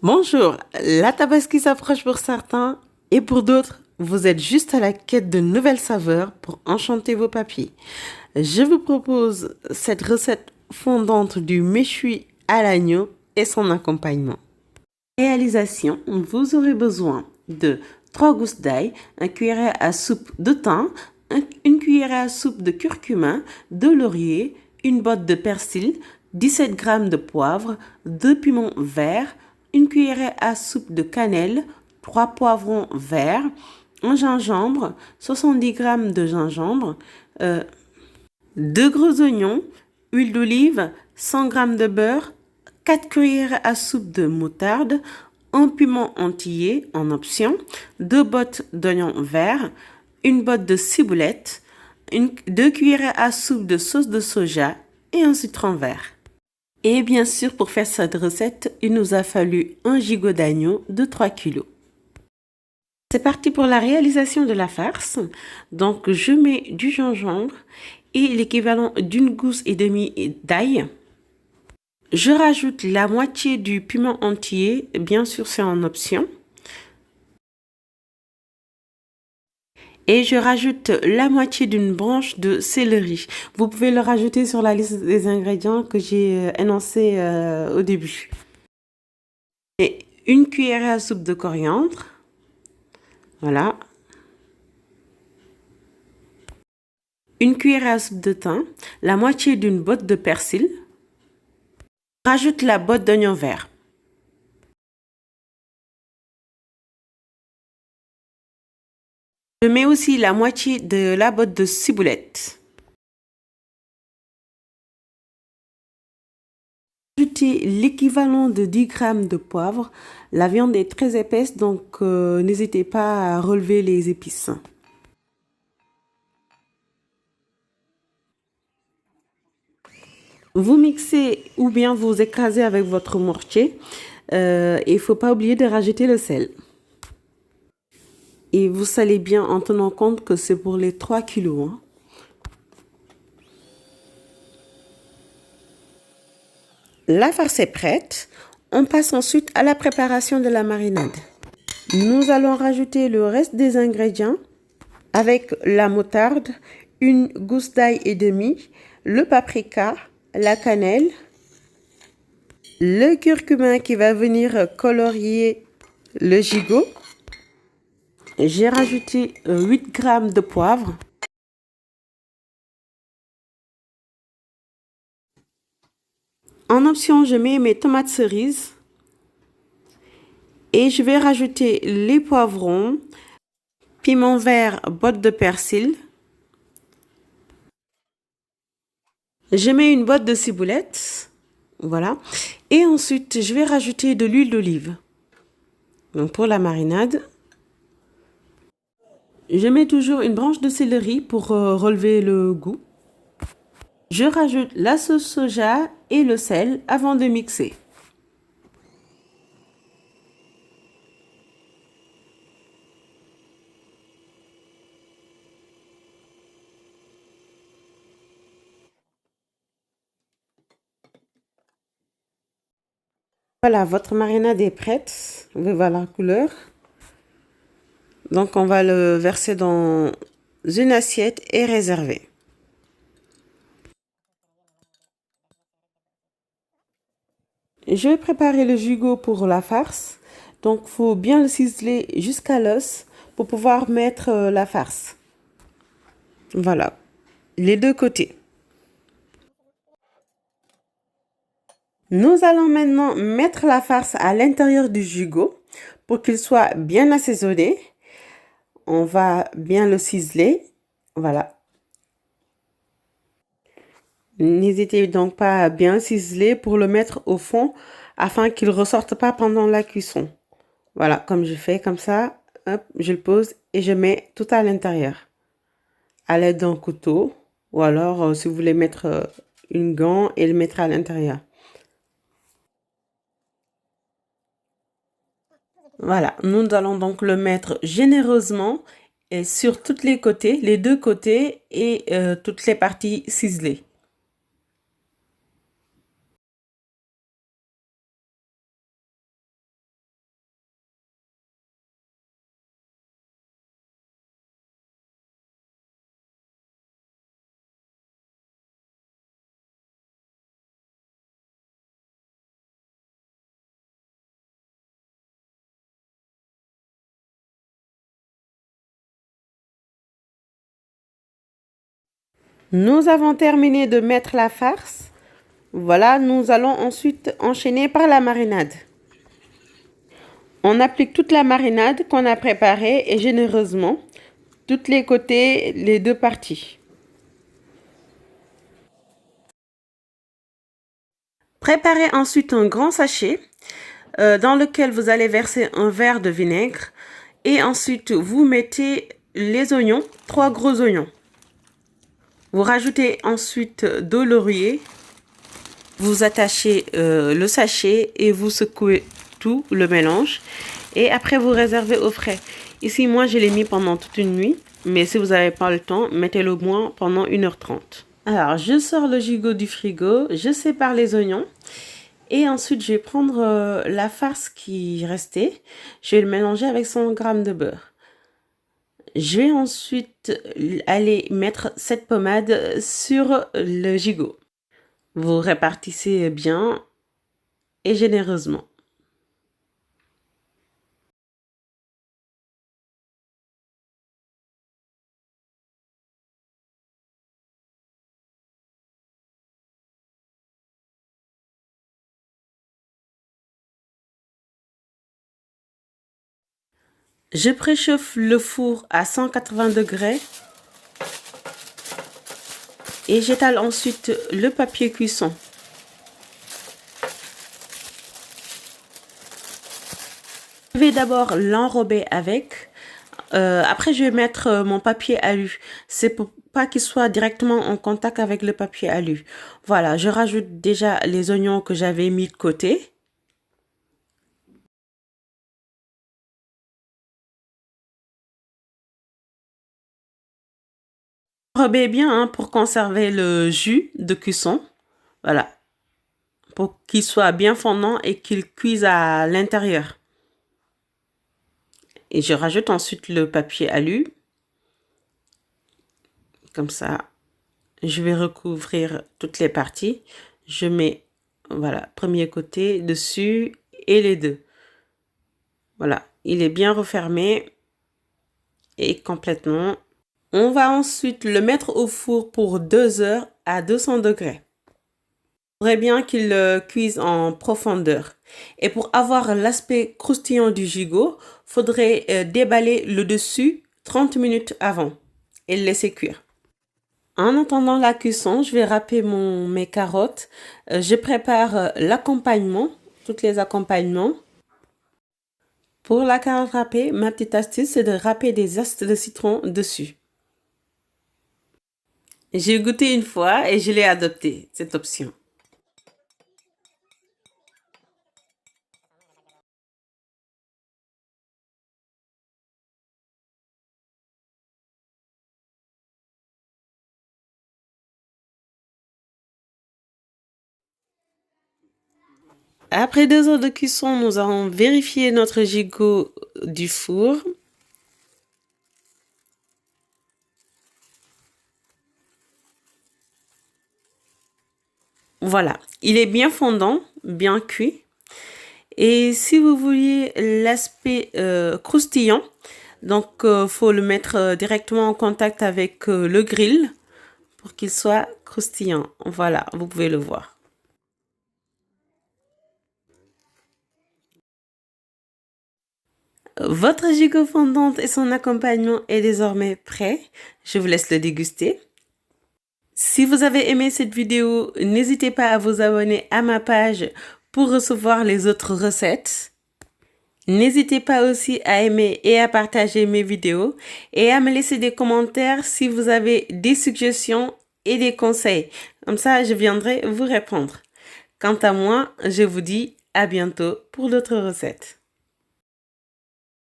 Bonjour, la tabaski s'approche pour certains et pour d'autres, vous êtes juste à la quête de nouvelles saveurs pour enchanter vos papilles. Je vous propose cette recette fondante du méchoui à l'agneau et son accompagnement. Réalisation, vous aurez besoin de 3 gousses d'ail, un cuillerée à soupe de thym, une cuillerée à soupe de curcuma, de laurier, une botte de persil, 17 g de poivre, 2 piments verts, une cuillerée à soupe de cannelle, 3 poivrons verts, un gingembre, 70 g de gingembre, 2 gros oignons, huile d'olive, 100 g de beurre, 4 cuillères à soupe de moutarde, un piment entier en option, 2 bottes d'oignons verts, une botte de ciboulette, 2 cuillères à soupe de sauce de soja et un citron vert. Et bien sûr, pour faire cette recette, il nous a fallu un gigot d'agneau de 3 kg. C'est parti pour la réalisation de la farce. Donc, je mets du gingembre et l'équivalent d'une gousse et demie d'ail. Je rajoute la moitié du piment entier, bien sûr c'est en option. Et je rajoute la moitié d'une branche de céleri. Vous pouvez le rajouter sur la liste des ingrédients que j'ai énoncé au début. Et une cuillerée à soupe de coriandre. Voilà. Une cuillerée à soupe de thym. La moitié d'une botte de persil. Rajoute la botte d'oignon vert. Je mets aussi la moitié de la botte de ciboulette. Ajouter l'équivalent de 10 g de poivre. La viande est très épaisse, donc n'hésitez pas à relever les épices. Vous mixez ou bien vous écrasez avec votre mortier. Il ne faut pas oublier de rajouter le sel. Et vous salez bien en tenant compte que c'est pour les 3 kilos. La farce est prête. On passe ensuite à la préparation de la marinade. Nous allons rajouter le reste des ingrédients avec la moutarde, une gousse d'ail et demie, le paprika, la cannelle, le curcuma qui va venir colorier le gigot. J'ai rajouté 8 g de poivre. En option, je mets mes tomates cerises. Et je vais rajouter les poivrons, piment vert, botte de persil. Je mets une botte de ciboulette. Voilà. Et ensuite, je vais rajouter de l'huile d'olive. Donc pour la marinade, je mets toujours une branche de céleri pour relever le goût. Je rajoute la sauce soja et le sel avant de mixer. Voilà, votre marinade est prête. Vous pouvez voir la couleur. Donc on va le verser dans une assiette et réserver. Je vais préparer le gigot pour la farce. Donc, il faut bien le ciseler jusqu'à l'os pour pouvoir mettre la farce. Voilà, les deux côtés. Nous allons maintenant mettre la farce à l'intérieur du gigot pour qu'il soit bien assaisonné. On va bien le ciseler. Voilà. N'hésitez donc pas à bien ciseler pour le mettre au fond afin qu'il ne ressorte pas pendant la cuisson. Voilà, comme je fais comme ça, hop, je le pose et je mets tout à l'intérieur à l'aide d'un couteau ou alors si vous voulez mettre une gant et le mettre à l'intérieur. Voilà, nous allons donc le mettre généreusement et sur tous les côtés, les deux côtés et toutes les parties ciselées. Nous avons terminé de mettre la farce. Voilà, nous allons ensuite enchaîner par la marinade. On applique toute la marinade qu'on a préparée et généreusement, tous les côtés, les deux parties. Préparez ensuite un grand sachet dans lequel vous allez verser un verre de vinaigre et ensuite vous mettez les oignons, 3 gros oignons. Vous rajoutez ensuite de laurier, vous attachez le sachet et vous secouez tout le mélange et après vous réservez au frais. Ici moi je l'ai mis pendant toute une nuit, mais si vous n'avez pas le temps, mettez-le au moins pendant 1h30. Alors je sors le gigot du frigo, je sépare les oignons et ensuite je vais prendre la farce qui restait, je vais le mélanger avec 100 g de beurre. Je vais ensuite aller mettre cette pommade sur le gigot. Vous répartissez bien et généreusement. Je préchauffe le four à 180 degrés et j'étale ensuite le papier cuisson. Je vais d'abord l'enrober avec. Après, je vais mettre mon papier alu. C'est pour pas qu'il soit directement en contact avec le papier alu. Voilà, je rajoute déjà les oignons que j'avais mis de côté. Enrobez bien hein, pour conserver le jus de cuisson. Voilà, pour qu'il soit bien fondant et qu'il cuise à l'intérieur. Et je rajoute ensuite le papier alu. Comme ça, je vais recouvrir toutes les parties. Je mets, voilà, premier côté dessus et les deux. Voilà, il est bien refermé et complètement. On va ensuite le mettre au four pour 2 heures à 200 degrés. Il faudrait bien qu'il cuise en profondeur. Et pour avoir l'aspect croustillant du gigot, faudrait déballer le dessus 30 minutes avant et le laisser cuire. En attendant la cuisson, je vais râper mes carottes. Je prépare l'accompagnement, tous les accompagnements. Pour la carotte râpée, ma petite astuce, c'est de râper des zestes de citron dessus. J'ai goûté une fois et je l'ai adopté, cette option. Après 2 heures de cuisson, nous allons vérifier notre gigot du four. Voilà, il est bien fondant, bien cuit. Et si vous vouliez l'aspect croustillant, donc faut le mettre directement en contact avec le grill pour qu'il soit croustillant. Voilà, vous pouvez le voir. Votre gigot fondante et son accompagnement est désormais prêt. Je vous laisse le déguster. Si vous avez aimé cette vidéo, n'hésitez pas à vous abonner à ma page pour recevoir les autres recettes. N'hésitez pas aussi à aimer et à partager mes vidéos et à me laisser des commentaires si vous avez des suggestions et des conseils. Comme ça, je viendrai vous répondre. Quant à moi, je vous dis à bientôt pour d'autres recettes.